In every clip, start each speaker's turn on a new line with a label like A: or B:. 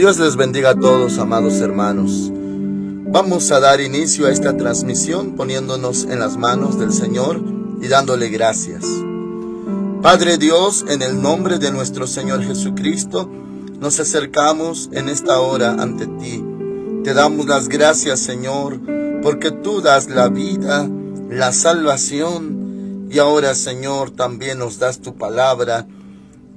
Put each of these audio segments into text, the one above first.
A: Dios les bendiga a todos, amados hermanos. Vamos a dar inicio a esta transmisión poniéndonos en las manos del Señor y dándole gracias. Padre Dios, en el nombre de nuestro Señor Jesucristo, nos acercamos en esta hora ante ti. Te damos las gracias, Señor, porque tú das la vida, la salvación, y ahora, Señor, también nos das tu palabra.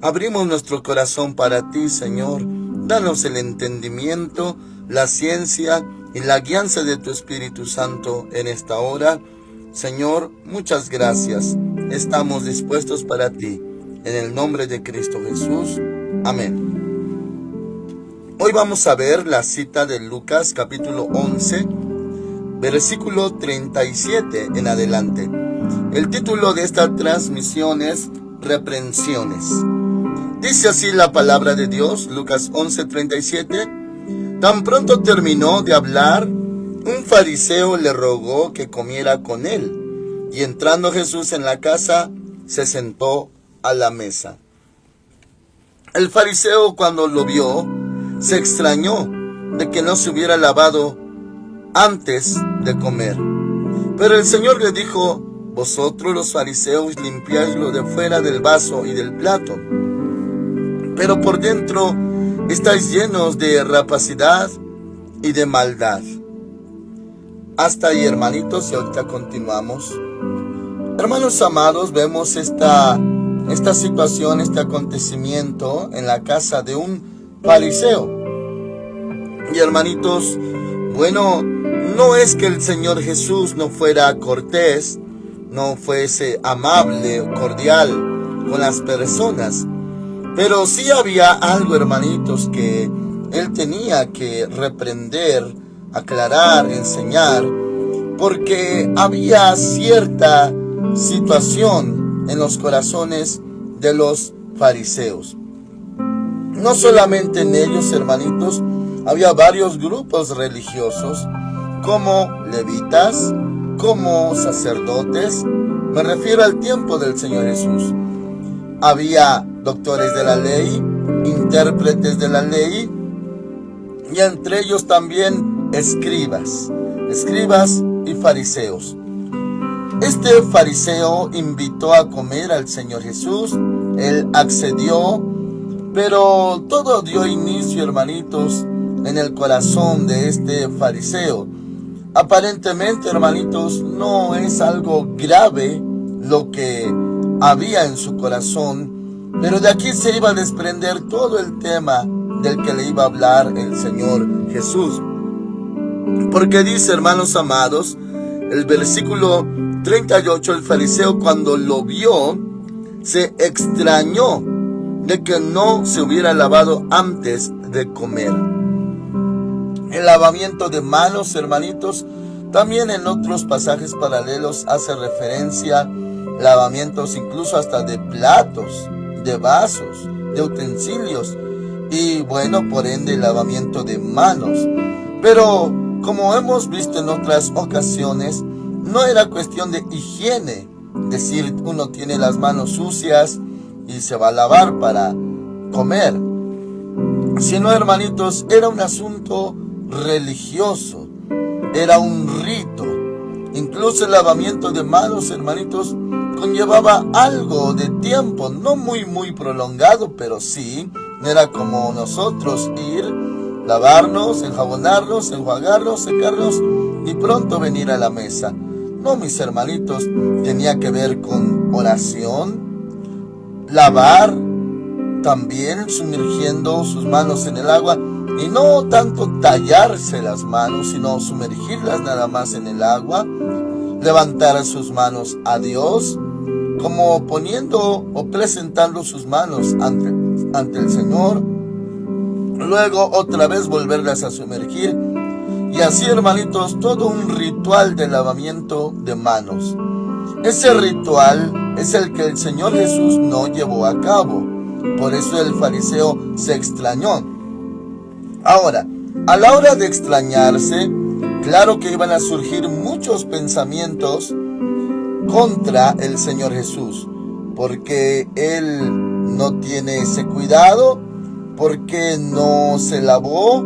A: Abrimos nuestro corazón para ti, Señor. Danos el entendimiento, la ciencia y la guianza de tu Espíritu Santo en esta hora. Señor, muchas gracias. Estamos dispuestos para ti. En el nombre de Cristo Jesús. Amén. Hoy vamos a ver la cita de Lucas capítulo 11, versículo 37 en adelante. El título de esta transmisión es Reprensiones. Dice así la palabra de Dios, Lucas 11:37. Tan pronto terminó de hablar, un fariseo le rogó que comiera con él, y entrando Jesús en la casa, se sentó a la mesa. El fariseo, cuando lo vio, se extrañó de que no se hubiera lavado antes de comer. Pero el Señor le dijo: vosotros los fariseos limpiáis lo de fuera del vaso y del plato, pero por dentro estáis llenos de rapacidad y de maldad. Hasta ahí, hermanitos, y ahorita continuamos. Hermanos amados, vemos esta situación, este acontecimiento en la casa de un fariseo. Y hermanitos, bueno, no es que el Señor Jesús no fuera cortés, no fuese amable o cordial con las personas, pero sí había algo, hermanitos, que él tenía que reprender, aclarar, enseñar, porque había cierta situación en los corazones de los fariseos. No solamente en ellos, hermanitos, había varios grupos religiosos, como levitas, como sacerdotes. Me refiero al tiempo del Señor Jesús. Había doctores de la ley, intérpretes de la ley, y entre ellos también escribas y fariseos. Este fariseo invitó a comer al Señor Jesús, él accedió, pero todo dio inicio, hermanitos, en el corazón de este fariseo. Aparentemente, hermanitos, no es algo grave lo que había en su corazón, pero de aquí se iba a desprender todo el tema del que le iba a hablar el Señor Jesús. Porque dice, hermanos amados, el versículo 38, el fariseo cuando lo vio, se extrañó de que no se hubiera lavado antes de comer. El lavamiento de manos, hermanitos, también en otros pasajes paralelos hace referencia lavamientos incluso hasta de platos, de vasos, de utensilios y bueno, por ende lavamiento de manos. Pero como hemos visto en otras ocasiones, no era cuestión de higiene, decir uno tiene las manos sucias y se va a lavar para comer, sino, hermanitos, era un asunto religioso, era un rito. Incluso el lavamiento de manos, hermanitos, conllevaba algo de tiempo, no muy prolongado, pero sí, no era como nosotros ir, lavarnos, enjabonarnos, enjuagarnos, secarnos y pronto venir a la mesa. No, mis hermanitos, tenía que ver con oración, lavar, también sumergiendo sus manos en el agua, y no tanto tallarse las manos, sino sumergirlas nada más en el agua, levantar sus manos a Dios, como poniendo o presentando sus manos ante el Señor, luego otra vez volverlas a sumergir, y así, hermanitos, todo un ritual de lavamiento de manos. Ese ritual es el que el Señor Jesús no llevó a cabo, por eso el fariseo se extrañó. Ahora, a la hora de extrañarse, claro que iban a surgir muchos pensamientos contra el Señor Jesús, porque Él no tiene ese cuidado, ¿por qué no se lavó?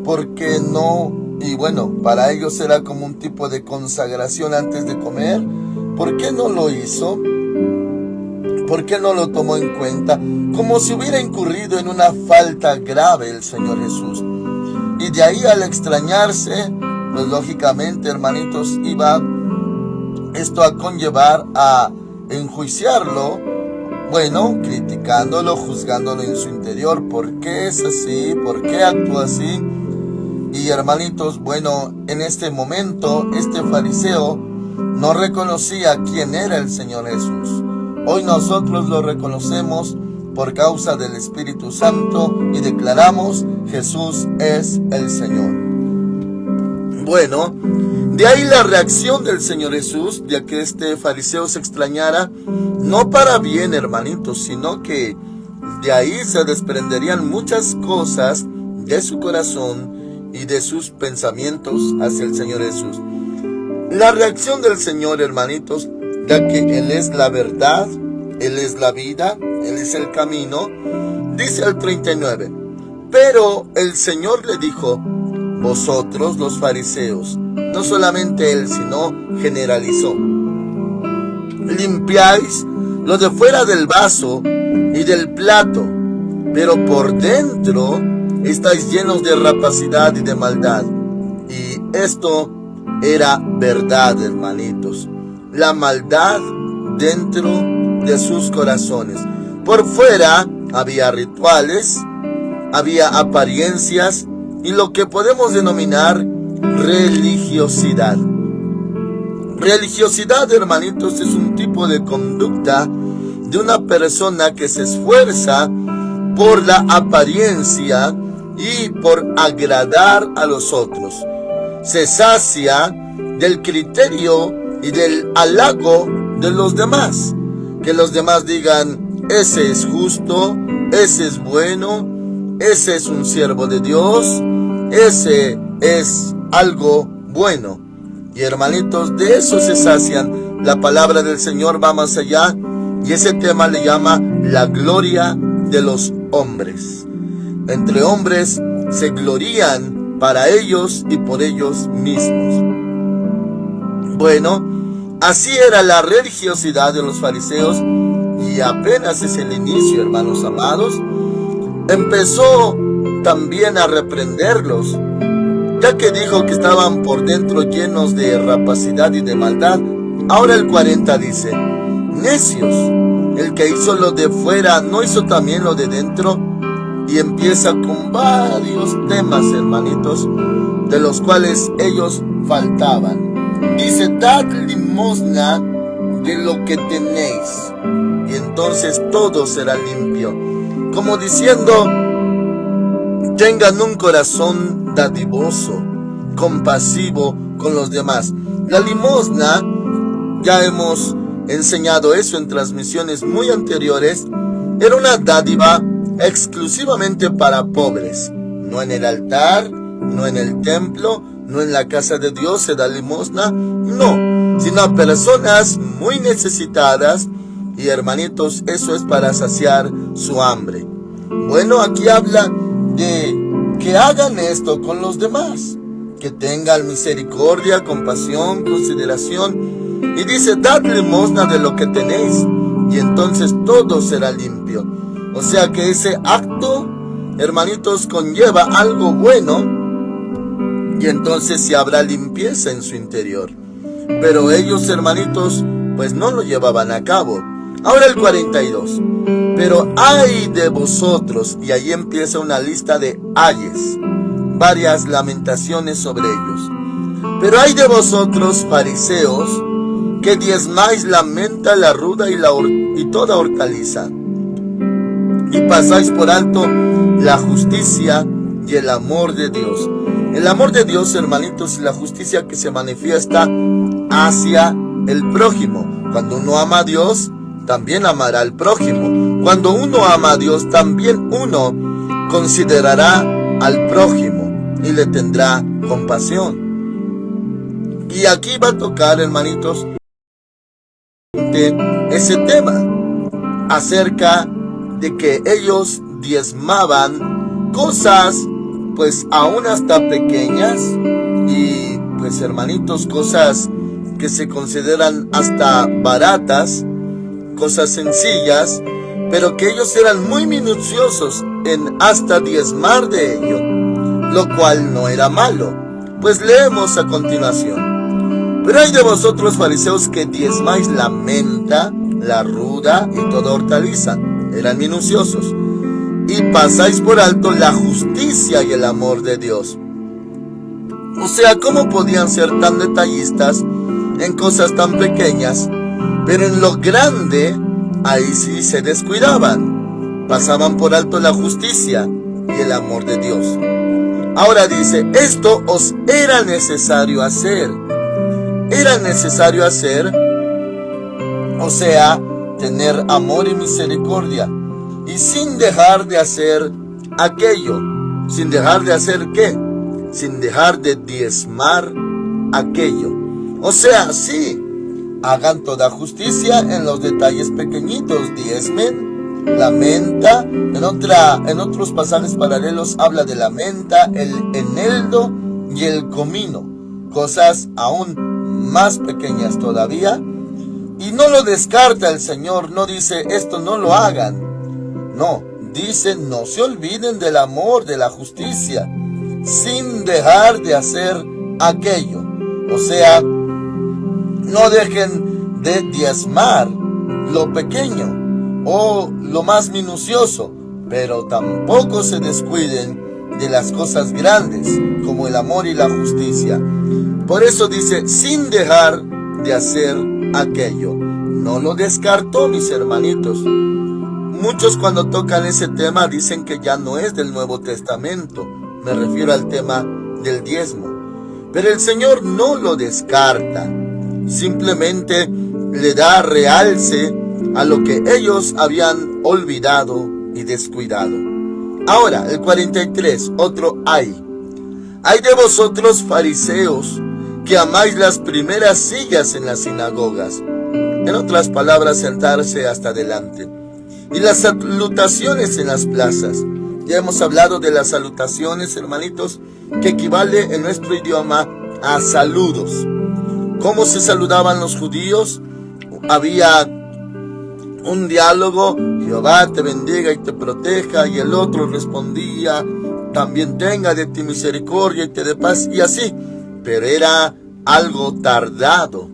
A: ¿Por qué no? Y bueno, para ellos era como un tipo de consagración antes de comer. ¿Por qué no lo hizo? ¿Por qué no lo tomó en cuenta? Como si hubiera incurrido en una falta grave el Señor Jesús. Y de ahí, al extrañarse, pues lógicamente, hermanitos, iba esto a conllevar a enjuiciarlo, bueno, criticándolo, juzgándolo en su interior. ¿Por qué es así? ¿Por qué actúa así? Y hermanitos, bueno, en este momento, este fariseo no reconocía quién era el Señor Jesús. Hoy nosotros lo reconocemos por causa del Espíritu Santo y declaramos: Jesús es el Señor. Bueno, de ahí la reacción del Señor Jesús, de que este fariseo se extrañara, no para bien, hermanitos, sino que de ahí se desprenderían muchas cosas de su corazón y de sus pensamientos hacia el Señor Jesús. La reacción del Señor, hermanitos, ya que Él es la verdad, Él es la vida, Él es el camino, dice el 39, pero el Señor le dijo: vosotros los fariseos, no solamente Él, sino generalizó, limpiáis lo de fuera del vaso y del plato, pero por dentro estáis llenos de rapacidad y de maldad. Y esto era verdad, hermanitos. La maldad dentro de sus corazones. Por fuera había rituales, había apariencias y lo que podemos denominar religiosidad. Religiosidad, hermanitos, es un tipo de conducta de una persona que se esfuerza por la apariencia y por agradar a los otros. Se sacia del criterio y del halago de los demás. Que los demás digan: ese es justo, ese es bueno, ese es un siervo de Dios, ese es algo bueno. Y hermanitos, de eso se sacian. La palabra del Señor va más allá y ese tema le llama la gloria de los hombres. Entre hombres se glorían para ellos y por ellos mismos. Bueno, así era la religiosidad de los fariseos y apenas es el inicio, hermanos amados. Empezó también a reprenderlos, ya que dijo que estaban por dentro llenos de rapacidad y de maldad. Ahora el 40 dice: necios, el que hizo lo de fuera, ¿no hizo también lo de dentro? Y empieza con varios temas, hermanitos, de los cuales ellos faltaban. Dice: dad limosna de lo que tenéis, y entonces todo será limpio. Como diciendo: tengan un corazón dadivoso, compasivo con los demás. La limosna, ya hemos enseñado eso en transmisiones muy anteriores, era una dádiva exclusivamente para pobres. No en el altar, no en el templo, no en la casa de Dios se da limosna, no, sino a personas muy necesitadas. Y hermanitos, eso es para saciar su hambre. Bueno, aquí habla de que hagan esto con los demás, que tengan misericordia, compasión, consideración. Y dice: dad limosna de lo que tenéis, y entonces todo será limpio. O sea que ese acto, hermanitos, conlleva algo bueno, y entonces sí habrá limpieza en su interior. Pero ellos, hermanitos, pues no lo llevaban a cabo. Ahora el 42. Pero ay de vosotros, y ahí empieza una lista de ayes, varias lamentaciones sobre ellos. Pero ay de vosotros, fariseos, que diezmáis la menta, la ruda y toda hortaliza, y pasáis por alto la justicia y el amor de Dios. El amor de Dios, hermanitos, y la justicia que se manifiesta hacia el prójimo. Cuando uno ama a Dios, también amará al prójimo. Cuando uno ama a Dios, también uno considerará al prójimo y le tendrá compasión. Y aquí va a tocar, hermanitos, ese tema acerca de que ellos diezmaban cosas, pues aún hasta pequeñas, y pues hermanitos, cosas que se consideran hasta baratas, cosas sencillas, pero que ellos eran muy minuciosos en hasta diezmar de ello, lo cual no era malo. Pues leemos a continuación: pero hay de vosotros, fariseos, que diezmáis la menta, la ruda y toda hortaliza. Eran minuciosos, y pasáis por alto la justicia y el amor de Dios. O sea, ¿cómo podían ser tan detallistas en cosas tan pequeñas, pero en lo grande, ahí sí se descuidaban? Pasaban por alto la justicia y el amor de Dios. Ahora dice, esto os era necesario hacer. Era necesario hacer, o sea, tener amor y misericordia, y sin dejar de hacer aquello. ¿Sin dejar de hacer qué? Sin dejar de diezmar aquello. O sea, sí, hagan toda justicia en los detalles pequeñitos, diezmen la menta. En otros pasajes paralelos habla de la menta, el eneldo y el comino, cosas aún más pequeñas todavía. Y no lo descarta el Señor, no dice esto no lo hagan. No, dice no se olviden del amor, de la justicia, sin dejar de hacer aquello. O sea, no dejen de diezmar lo pequeño o lo más minucioso, pero tampoco se descuiden de las cosas grandes, como el amor y la justicia. Por eso dice, sin dejar de hacer aquello. No lo descartó, mis hermanitos. Muchos cuando tocan ese tema dicen que ya no es del Nuevo Testamento. Me refiero al tema del diezmo. Pero el Señor no lo descarta. Simplemente le da realce a lo que ellos habían olvidado y descuidado. Ahora, el 43, otro ay. Ay de vosotros, fariseos, que amáis las primeras sillas en las sinagogas. En otras palabras, sentarse hasta adelante. Y las salutaciones en las plazas. Ya hemos hablado de las salutaciones, hermanitos, que equivale en nuestro idioma a saludos. ¿Cómo se saludaban los judíos? Había un diálogo, Jehová te bendiga y te proteja, y el otro respondía, también tenga de ti misericordia y te dé paz, y así. Pero era algo tardado.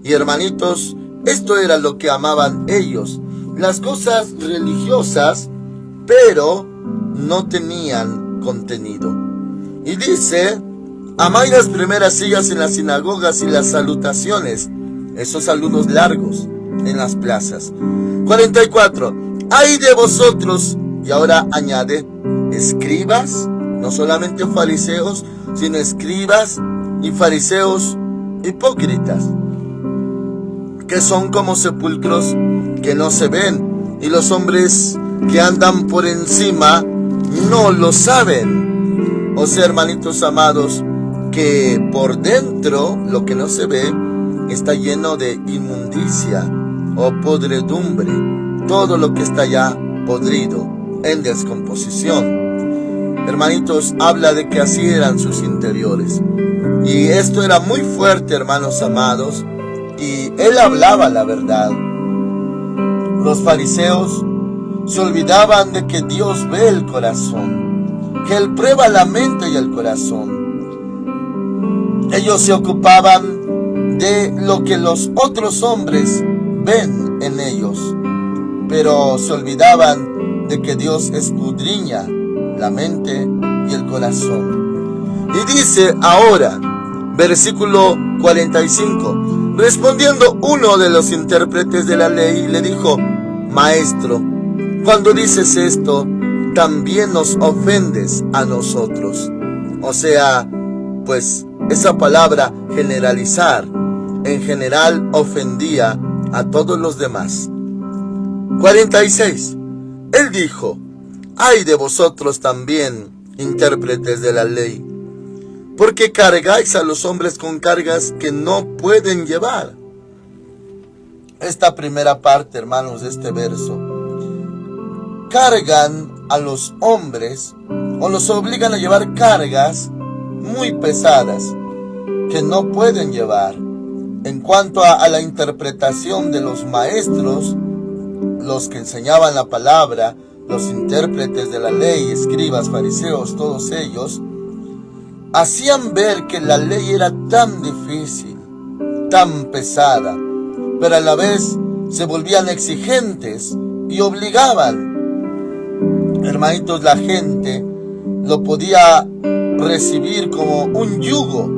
A: Y hermanitos, esto era lo que amaban ellos, las cosas religiosas, pero no tenían contenido. Y dice, amáis las primeras sillas en las sinagogas y las salutaciones, esos saludos largos en las plazas. 44, ay de vosotros, y ahora añade, escribas, no solamente fariseos, sino escribas y fariseos hipócritas, que son como sepulcros que no se ven, y los hombres que andan por encima no lo saben. O sea, hermanitos amados, que por dentro lo que no se ve está lleno de inmundicia o podredumbre, todo lo que está ya podrido, en descomposición. Hermanitos, habla de que así eran sus interiores, y esto era muy fuerte, hermanos amados, y él hablaba la verdad. Los fariseos se olvidaban de que Dios ve el corazón, que Él prueba la mente y el corazón. Ellos se ocupaban de lo que los otros hombres ven en ellos, pero se olvidaban de que Dios escudriña la mente y el corazón. Y dice ahora, versículo 45, respondiendo uno de los intérpretes de la ley, le dijo, Maestro, cuando dices esto, también nos ofendes a nosotros. O sea, pues esa palabra generalizar, en general ofendía a todos los demás. 46. Él dijo, ay de vosotros también, intérpretes de la ley, porque cargáis a los hombres con cargas que no pueden llevar. Esta primera parte, hermanos, de este verso, cargan a los hombres o los obligan a llevar cargas muy pesadas que no pueden llevar. En cuanto a la interpretación de los maestros, los que enseñaban la palabra, los intérpretes de la ley, escribas, fariseos, todos ellos, hacían ver que la ley era tan difícil, tan pesada, pero a la vez se volvían exigentes y obligaban. Hermanitos, la gente lo podía recibir como un yugo,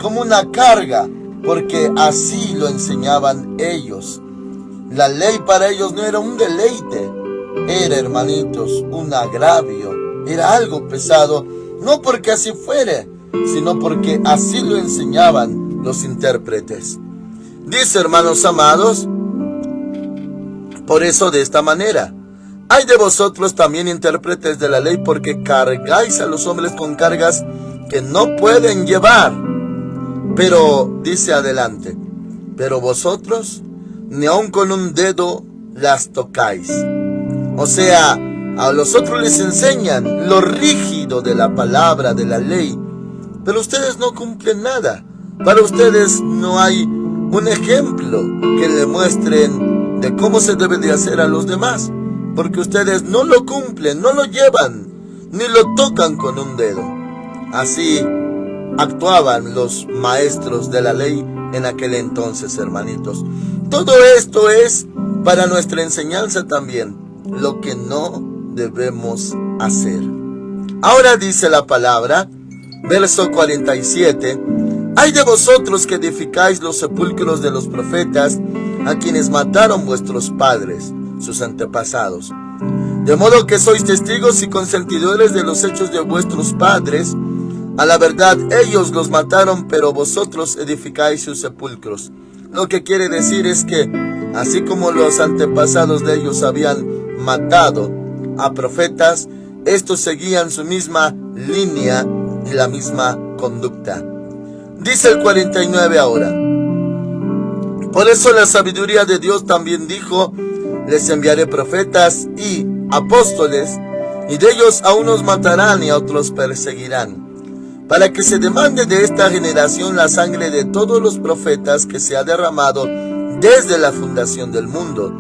A: como una carga, porque así lo enseñaban ellos. La ley para ellos no era un deleite, era, hermanitos, un agravio, era algo pesado, no porque así fuere, sino porque así lo enseñaban los intérpretes. Dice, hermanos amados, por eso de esta manera: hay de vosotros también intérpretes de la ley, porque cargáis a los hombres con cargas que no pueden llevar. Pero, dice adelante, pero vosotros ni aun con un dedo las tocáis. O sea, a los otros les enseñan lo rígido de la palabra, de la ley, pero ustedes no cumplen nada. Para ustedes no hay un ejemplo que le muestren de cómo se debe de hacer a los demás, porque ustedes no lo cumplen, no lo llevan, ni lo tocan con un dedo. Así actuaban los maestros de la ley en aquel entonces, hermanitos. Todo esto es para nuestra enseñanza también, lo que no debemos hacer. Ahora dice la palabra, verso 47, hay de vosotros que edificáis los sepulcros de los profetas, a quienes mataron vuestros padres, sus antepasados. De modo que sois testigos y consentidores de los hechos de vuestros padres. A la verdad, ellos los mataron, pero vosotros edificáis sus sepulcros. Lo que quiere decir es que, así como los antepasados de ellos habían matado a profetas, estos seguían su misma línea y la misma conducta. Dice el 49 ahora: por eso la sabiduría de Dios también dijo: les enviaré profetas y apóstoles, y de ellos a unos matarán y a otros perseguirán, para que se demande de esta generación la sangre de todos los profetas que se ha derramado desde la fundación del mundo,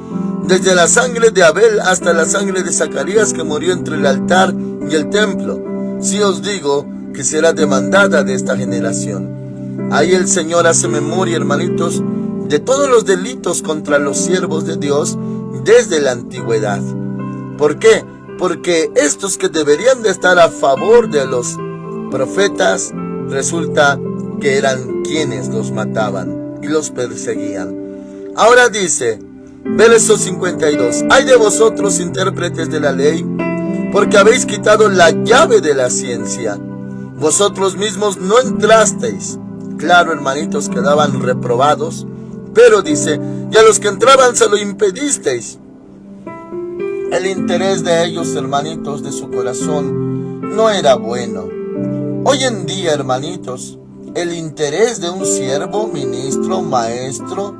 A: desde la sangre de Abel hasta la sangre de Zacarías, que murió entre el altar y el templo. Sí os digo que será demandada de esta generación. Ahí el Señor hace memoria, hermanitos, de todos los delitos contra los siervos de Dios desde la antigüedad. ¿Por qué? Porque estos que deberían de estar a favor de los profetas, resulta que eran quienes los mataban y los perseguían. Ahora dice, verso 52, hay de vosotros intérpretes de la ley, porque habéis quitado la llave de la ciencia. Vosotros mismos no entrasteis. Claro, hermanitos, quedaban reprobados, pero dice, y a los que entraban se lo impedisteis. El interés de ellos, hermanitos, de su corazón, no era bueno. Hoy en día, hermanitos, el interés de un siervo, ministro, maestro,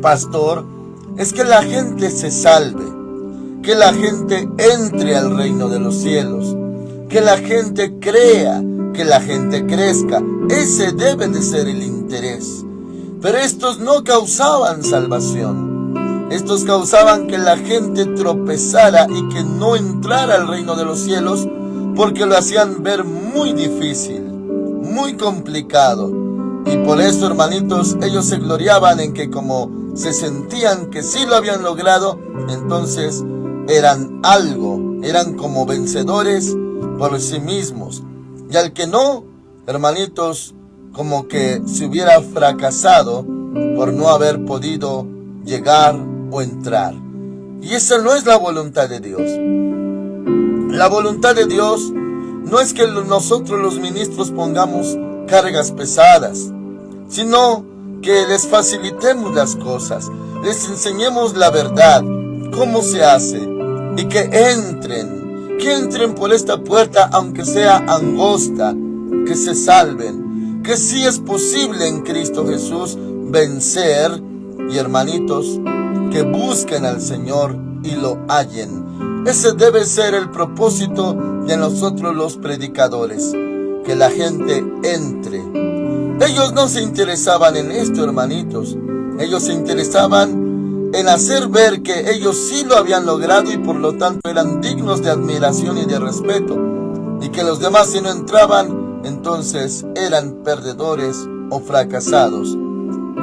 A: pastor, es que la gente se salve, que la gente entre al reino de los cielos, que la gente crea, que la gente crezca. Ese debe de ser el interés. Pero estos no causaban salvación. Estos causaban que la gente tropezara y que no entrara al reino de los cielos, porque lo hacían ver muy difícil, muy complicado. Y por eso, hermanitos, ellos se gloriaban en que como se sentían que sí lo habían logrado, entonces eran algo, eran como vencedores por sí mismos. Y al que no, hermanitos, como que se hubiera fracasado por no haber podido llegar o entrar. Y esa no es la voluntad de Dios. La voluntad de Dios no es que nosotros los ministros pongamos cargas pesadas, sino que les facilitemos las cosas, les enseñemos la verdad, cómo se hace, y que entren por esta puerta, aunque sea angosta, que se salven, que sí es posible en Cristo Jesús vencer, y hermanitos, que busquen al Señor y lo hallen, Ese debe ser el propósito de nosotros los predicadores, que la gente entre. Ellos no se interesaban en esto, hermanitos. Ellos se interesaban en hacer ver que ellos sí lo habían logrado y por lo tanto eran dignos de admiración y de respeto. Y que los demás, si no entraban, entonces eran perdedores o fracasados.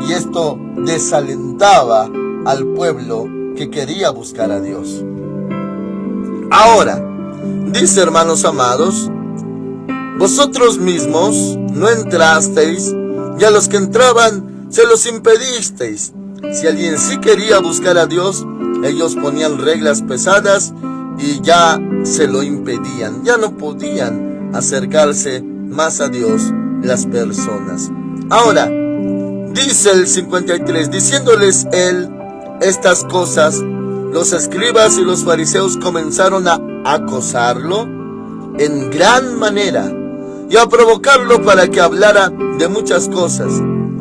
A: Y esto desalentaba al pueblo que quería buscar a Dios. Ahora, dice, hermanos amados, vosotros mismos no entrasteis, y a los que entraban se los impedisteis. Si alguien sí quería buscar a Dios, ellos ponían reglas pesadas y ya se lo impedían. Ya no podían acercarse más a Dios las personas. Ahora, dice el 53, diciéndoles él estas cosas, los escribas y los fariseos comenzaron a acosarlo en gran manera y a provocarlo para que hablara de muchas cosas.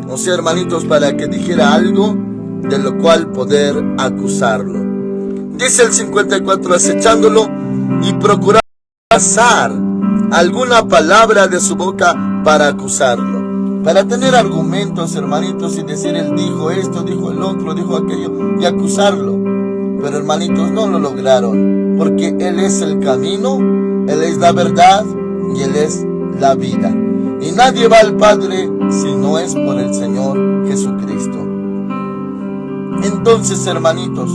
A: O sea, hermanitos, para que dijera algo de lo cual poder acusarlo. Dice el 54, acechándolo y procurando pasar alguna palabra de su boca para acusarlo, para tener argumentos, hermanitos, y decir, él dijo esto, dijo el otro, dijo aquello, y acusarlo. Pero, hermanitos, no lo lograron, porque Él es el camino, Él es la verdad y Él es la vida. Y nadie va al Padre si no es por el Señor Jesucristo. Entonces, hermanitos,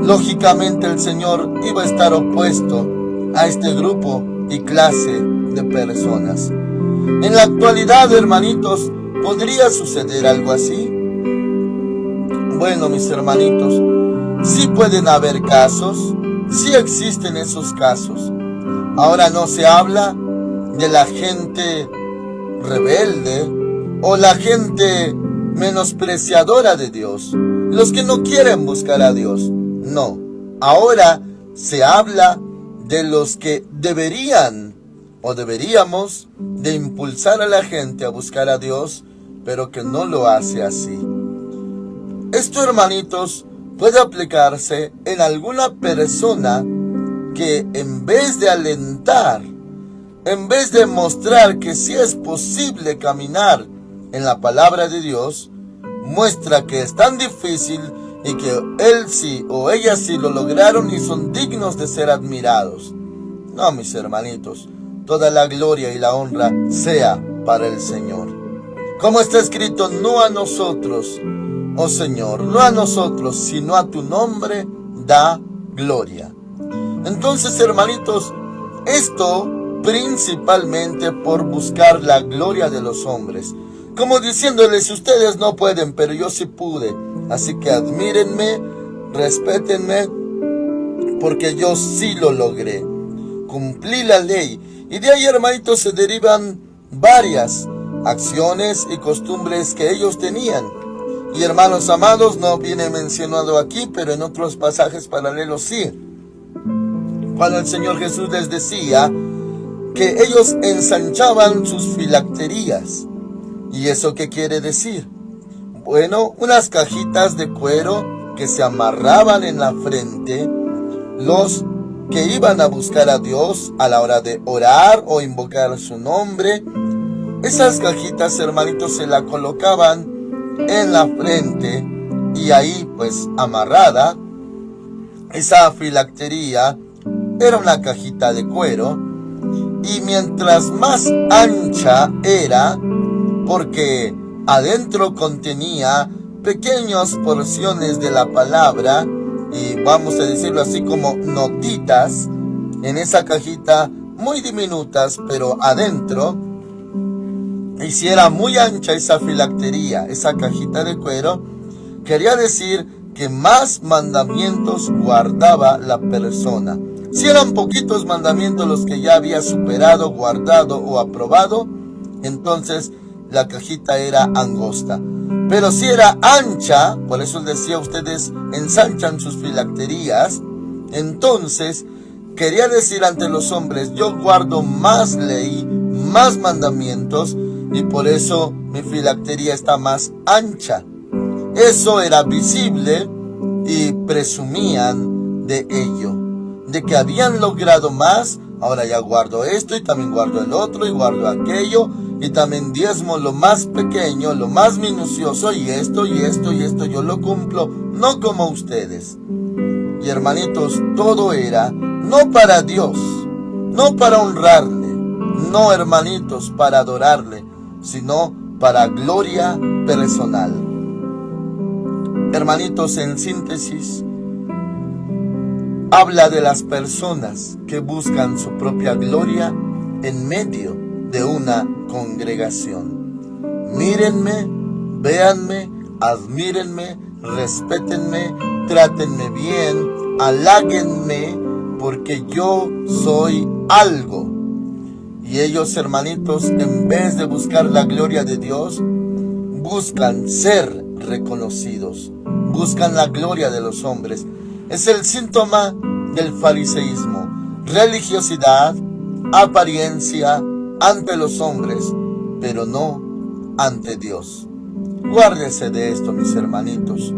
A: lógicamente el Señor iba a estar opuesto a este grupo y clase de personas. En la actualidad, hermanitos, ¿podría suceder algo así? Bueno, mis hermanitos, sí pueden haber casos, sí existen esos casos. Ahora no se habla de la gente rebelde o la gente menospreciadora de Dios, los que no quieren buscar a Dios. No, ahora se habla de los que deberían o deberíamos de impulsar a la gente a buscar a Dios, pero que no lo hace así. Esto, hermanitos, puede aplicarse en alguna persona que en vez de alentar, en vez de mostrar que sí es posible caminar en la palabra de Dios, muestra que es tan difícil y que él sí o ella sí lo lograron y son dignos de ser admirados. No, mis hermanitos, toda la gloria y la honra sea para el Señor. Como está escrito, no a nosotros, oh Señor, no a nosotros, sino a tu nombre da gloria. Entonces, hermanitos, esto principalmente por buscar la gloria de los hombres. Como diciéndoles, ustedes no pueden, pero yo sí pude. Así que admírenme, respétenme, porque yo sí lo logré. Cumplí la ley. Y de ahí, hermanitos, se derivan varias acciones y costumbres que ellos tenían. Y hermanos amados, no viene mencionado aquí, pero en otros pasajes paralelos sí. Cuando el Señor Jesús les decía que ellos ensanchaban sus filacterías. ¿Y eso qué quiere decir? Bueno, unas cajitas de cuero que se amarraban en la frente, los que iban a buscar a Dios a la hora de orar o invocar su nombre. Esas cajitas, hermanitos, se la colocaban en la frente y ahí pues amarrada. Esa filactería era una cajita de cuero y mientras más ancha era, porque adentro contenía pequeñas porciones de la palabra y vamos a decirlo así como notitas en esa cajita muy diminutas, pero adentro, y si era muy ancha esa filactería, esa cajita de cuero, quería decir que más mandamientos guardaba la persona. Si eran poquitos mandamientos los que ya había superado, guardado o aprobado, entonces la cajita era angosta. Pero si era ancha, por eso decía, ustedes ensanchan sus filacterías, entonces quería decir ante los hombres, yo guardo más ley, más mandamientos, y por eso mi filactería está más ancha. Eso era visible y presumían de ello. de que habían logrado más. Ahora ya guardo esto y también guardo el otro y guardo aquello y también diezmo lo más pequeño, lo más minucioso y esto yo lo cumplo, no como ustedes. Y hermanitos, todo era no para Dios, no para honrarle, no hermanitos para adorarle, sino para gloria personal. Hermanitos, en síntesis, habla de las personas que buscan su propia gloria en medio de una congregación. Mírenme, véanme, admírenme, respétenme, trátenme bien, haláguenme, porque yo soy algo. Y ellos, hermanitos, en vez de buscar la gloria de Dios, buscan ser reconocidos, buscan la gloria de los hombres. Es el síntoma del fariseísmo: religiosidad, apariencia ante los hombres, pero no ante Dios. Guárdese de esto, mis hermanitos.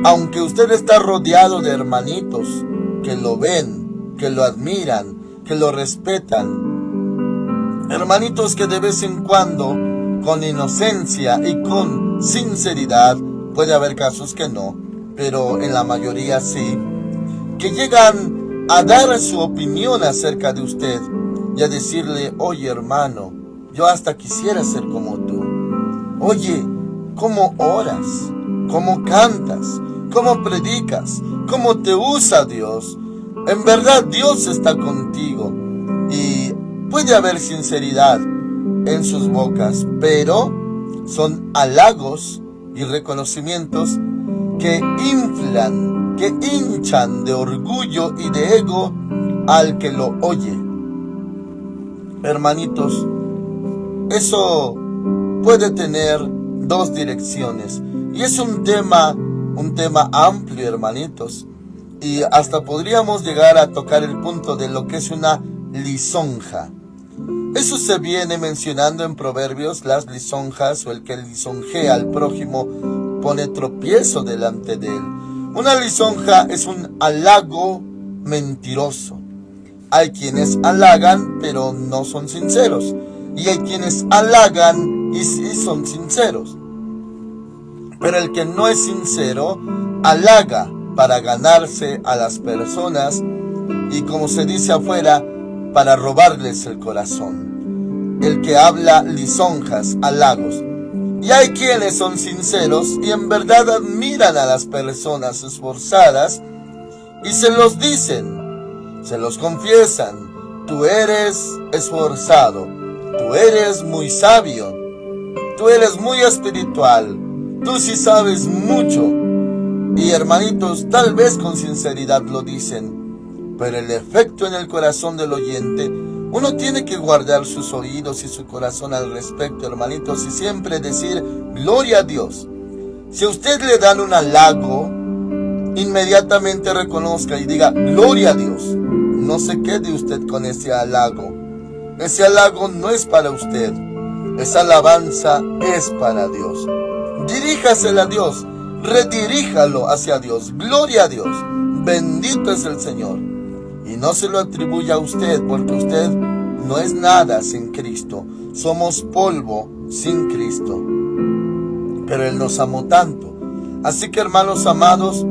A: Aunque usted está rodeado de hermanitos que lo ven, que lo admiran, que lo respetan, hermanitos que de vez en cuando, con inocencia y con sinceridad, puede haber casos que no, pero en la mayoría sí, que llegan a dar su opinión acerca de usted y a decirle: oye hermano, yo hasta quisiera ser como tú. Oye, ¿cómo oras? ¿Cómo cantas? ¿Cómo predicas? ¿Cómo te usa Dios? En verdad Dios está contigo. Y puede haber sinceridad en sus bocas, pero son halagos y reconocimientos que inflan, que hinchan de orgullo y de ego al que lo oye. Hermanitos, eso puede tener dos direcciones, y es un tema amplio, hermanitos, y hasta podríamos llegar a tocar el punto de lo que es una lisonja. Eso se viene mencionando en Proverbios, las lisonjas, o el que lisonjea al prójimo pone tropiezo delante de él. Una lisonja es un halago mentiroso. Hay quienes halagan pero no son sinceros, y hay quienes halagan y sí son sinceros. Pero el que no es sincero halaga para ganarse a las personas y, como se dice afuera, para robarles el corazón. El que habla lisonjas, halagos. Y hay quienes son sinceros y en verdad admiran a las personas esforzadas y se los dicen, se los confiesan: tú eres esforzado, tú eres muy sabio, tú eres muy espiritual, tú sí sabes mucho. Y hermanitos, tal vez con sinceridad lo dicen, pero el efecto en el corazón del oyente, uno tiene que guardar sus oídos y su corazón al respecto, hermanitos, y siempre decir: gloria a Dios. Si a usted le dan un halago, inmediatamente reconozca y diga: gloria a Dios. No se quede usted con ese halago. Ese halago no es para usted. Esa alabanza es para Dios. Diríjasela a Dios. Rediríjalo hacia Dios. Gloria a Dios. Bendito es el Señor. Y no se lo atribuya a usted, porque usted no es nada sin Cristo. Somos polvo sin Cristo. Pero Él nos amó tanto. Así que, hermanos amados,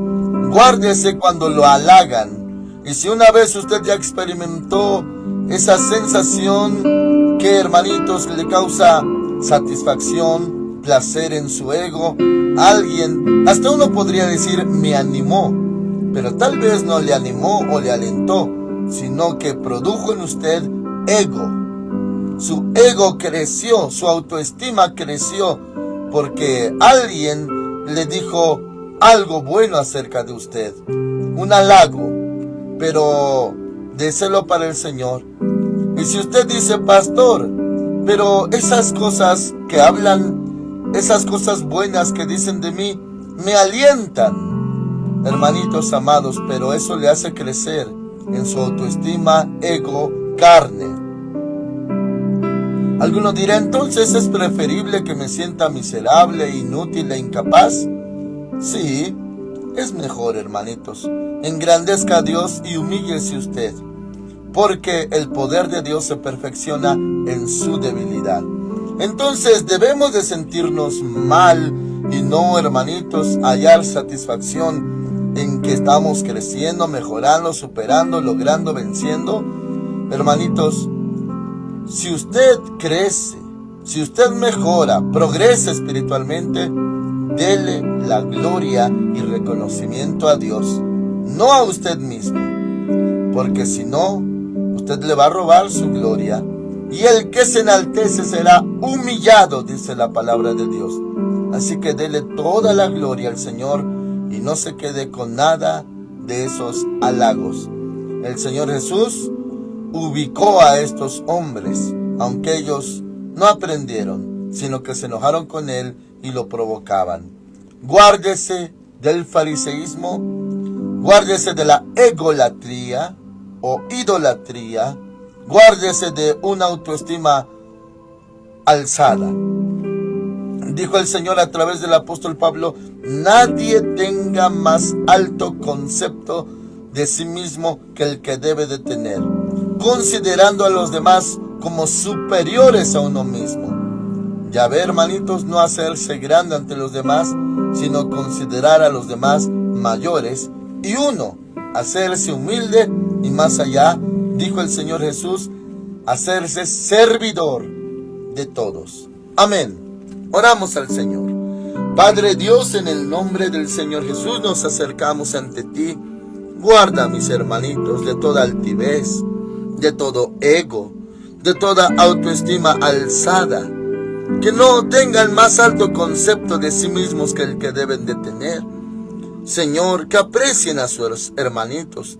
A: guárdese cuando lo halagan. Y si una vez usted ya experimentó esa sensación que, hermanitos, le causa satisfacción, placer en su ego, alguien, hasta uno podría decir: me animó. Pero tal vez no le animó o le alentó, sino que produjo en usted ego. Su ego creció, su autoestima creció, porque alguien le dijo algo bueno acerca de usted, un halago, pero déselo para el Señor. Y si usted dice: pastor, pero esas cosas que hablan, esas cosas buenas que dicen de mí, me alientan. Hermanitos amados, pero eso le hace crecer en su autoestima, ego, carne. Alguno dirá: entonces es preferible que me sienta miserable, inútil e incapaz. Sí, es mejor, hermanitos, engrandezca a Dios y humíllese usted, porque el poder de Dios se perfecciona en su debilidad. Entonces debemos de sentirnos mal y no, hermanitos, hallar satisfacción en que estamos creciendo, mejorando, superando, logrando, venciendo. Hermanitos, si usted crece, si usted mejora, progresa espiritualmente, dele la gloria y reconocimiento a Dios, no a usted mismo, porque si no, usted le va a robar su gloria, y el que se enaltece será humillado, dice la palabra de Dios. Así que dele toda la gloria al Señor y no se quede con nada de esos halagos. El Señor Jesús ubicó a estos hombres, aunque ellos no aprendieron, sino que se enojaron con él y lo provocaban. Guárdese del fariseísmo, guárdese de la egolatría o idolatría, guárdese de una autoestima alzada. Dijo el Señor a través del apóstol Pablo: nadie tenga más alto concepto de sí mismo que el que debe de tener, considerando a los demás como superiores a uno mismo. Ya ve, hermanitos, no hacerse grande ante los demás, sino considerar a los demás mayores, y uno, hacerse humilde, y más allá, dijo el Señor Jesús, hacerse servidor de todos. Amén. Oramos al Señor. Padre Dios, en el nombre del Señor Jesús nos acercamos ante ti. Guarda a mis hermanitos de toda altivez, de todo ego, de toda autoestima alzada, que no tengan más alto concepto de sí mismos que el que deben de tener. Señor, que aprecien a sus hermanitos,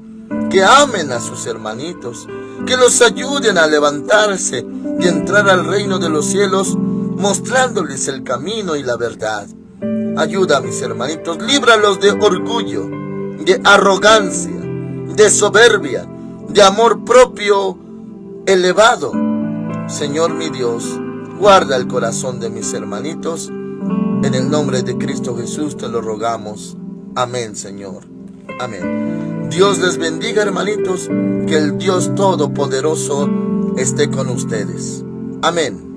A: que amen a sus hermanitos, que los ayuden a levantarse y entrar al reino de los cielos, mostrándoles el camino y la verdad. Ayuda a mis hermanitos, líbralos de orgullo, de arrogancia, de soberbia, de amor propio elevado. Señor mi Dios, guarda el corazón de mis hermanitos. En el nombre de Cristo Jesús te lo rogamos. Amén, Señor. Amén. Dios les bendiga, hermanitos. Que el Dios Todopoderoso esté con ustedes. Amén.